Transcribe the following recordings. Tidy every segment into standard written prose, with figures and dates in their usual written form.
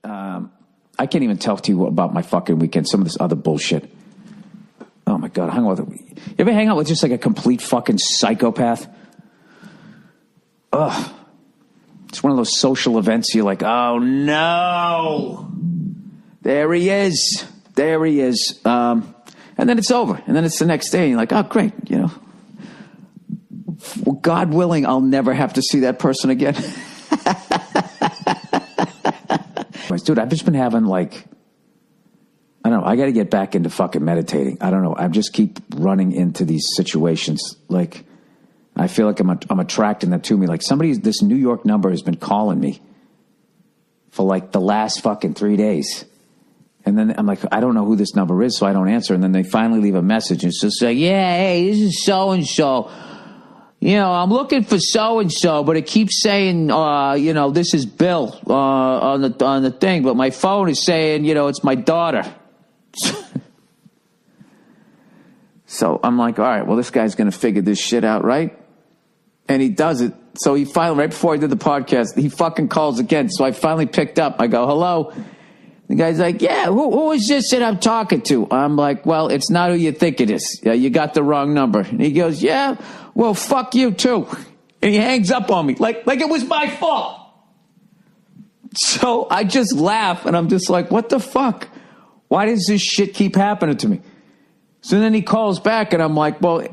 I can't even talk to you about my fucking weekend. Some of this other bullshit. Oh my God, I hung out with. You ever hang out with just like a complete fucking psychopath? Ugh. It's one of those social events. You're like, oh no, there he is. There he is. And then it's over. And then it's the next day. And you're like, oh, great. You know, God willing, I'll never have to see that person again. Dude, I've just been having like, I don't know. I got to get back into fucking meditating. I don't know. I just keep running into these situations. Like, I feel like I'm attracting them to me. Like this New York number has been calling me for like the last fucking 3 days. And then I'm like, I don't know who this number is, so I don't answer. And then they finally leave a message and it's just like, yeah, hey, this is so-and-so. You know, I'm looking for so-and-so, but it keeps saying, you know, this is Bill on the thing. But my phone is saying, you know, it's my daughter. So I'm like, all right, well, this guy's going to figure this shit out, right? And he does it. So he finally, right before I did the podcast, he fucking calls again. So I finally picked up. I go, hello. The guy's like, yeah, who is this that I'm talking to? I'm like, well, it's not who you think it is. You got the wrong number. And he goes, yeah, well, fuck you too. And he hangs up on me like it was my fault. So I just laugh and I'm just like, what the fuck? Why does this shit keep happening to me? So then he calls back and I'm like, well,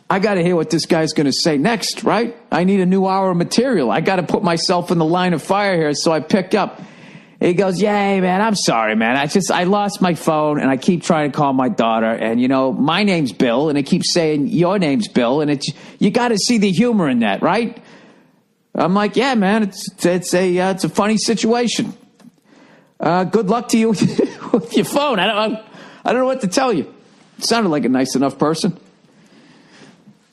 I got to hear what this guy's going to say next, right? I need a new hour of material. I got to put myself in the line of fire here. So I pick up. He goes, yeah, hey, man, I'm sorry, man. I lost my phone and I keep trying to call my daughter. And, you know, my name's Bill and it keeps saying your name's Bill. And you got to see the humor in that, right? I'm like, yeah, man, it's a funny situation. Good luck to you with your phone. I don't know what to tell you. Sounded like a nice enough person.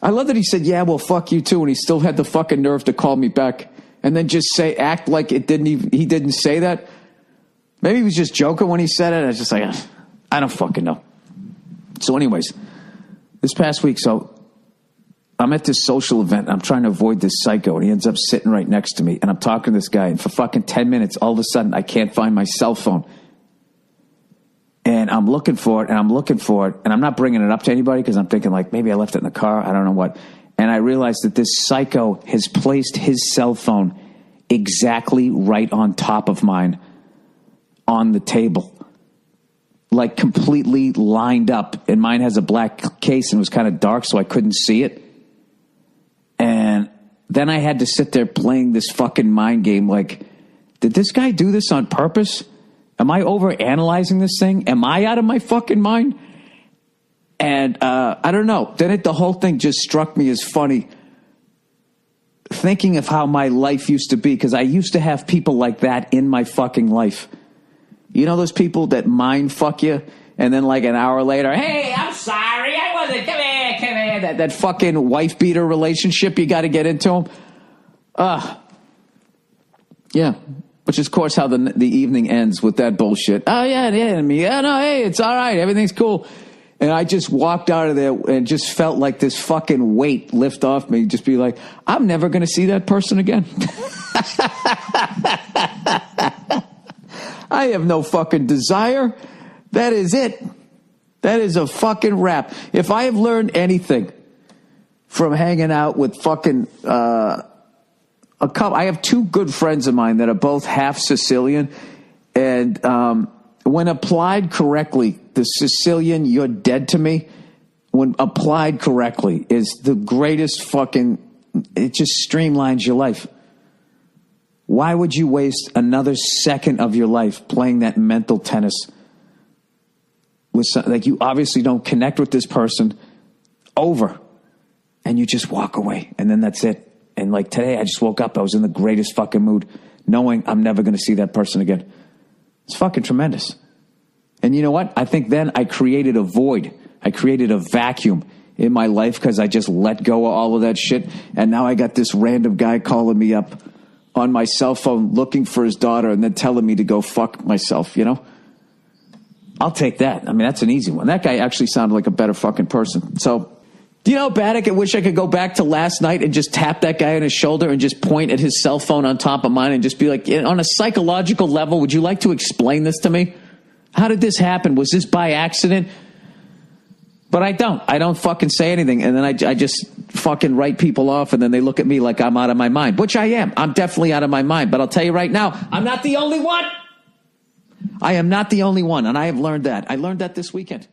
I love that he said, yeah, well, fuck you too. And he still had the fucking nerve to call me back. And then just act like he didn't say that. Maybe he was just joking when he said it. I was just like, I don't fucking know. So anyways, this past week, so I'm at this social event. I'm trying to avoid this psycho. And he ends up sitting right next to me. And I'm talking to this guy. And for fucking 10 minutes, all of a sudden, I can't find my cell phone. And I'm looking for it, and I'm looking for it. And I'm not bringing it up to anybody because I'm thinking like, maybe I left it in the car. I don't know what. And I realized that this psycho has placed his cell phone exactly right on top of mine on the table. Like completely lined up. And mine has a black case and it was kind of dark, so I couldn't see it. And then I had to sit there playing this fucking mind game like, did this guy do this on purpose? Am I overanalyzing this thing? Am I out of my fucking mind? And I don't know. Then the whole thing just struck me as funny. Thinking of how my life used to be. Because I used to have people like that in my fucking life. You know those people that mind fuck you? And then like an hour later, hey, I'm sorry. I wasn't. Come here. That fucking wife beater relationship you got to get into them. Yeah. Which is, of course, how the evening ends with that bullshit. Oh, yeah, no, hey, it's all right. Everything's cool. And I just walked out of there and just felt like this fucking weight lift off me. Just be like, I'm never going to see that person again. I have no fucking desire. That is it. That is a fucking wrap. If I have learned anything from hanging out with fucking I have two good friends of mine that are both half Sicilian. And when applied correctly, the Sicilian, you're dead to me, when applied correctly, is the greatest fucking, it just streamlines your life. Why would you waste another second of your life playing that mental tennis with like you obviously don't connect with this person over and you just walk away and then that's it. And like today I just woke up, I was in the greatest fucking mood knowing I'm never going to see that person again. It's fucking tremendous. And you know what? I think then I created a void. I created a vacuum in my life because I just let go of all of that shit. And now I got this random guy calling me up on my cell phone looking for his daughter and then telling me to go fuck myself, you know? I'll take that. I mean, that's an easy one. That guy actually sounded like a better fucking person. So Do you know, Baddick, I wish I could go back to last night and just tap that guy on his shoulder and just point at his cell phone on top of mine and just be like, on a psychological level, would you like to explain this to me? How did this happen? Was this by accident? But I don't. I don't fucking say anything. And then I just fucking write people off, and then they look at me like I'm out of my mind, which I am. I'm definitely out of my mind. But I'll tell you right now, I'm not the only one. I am not the only one, and I have learned that. I learned that this weekend.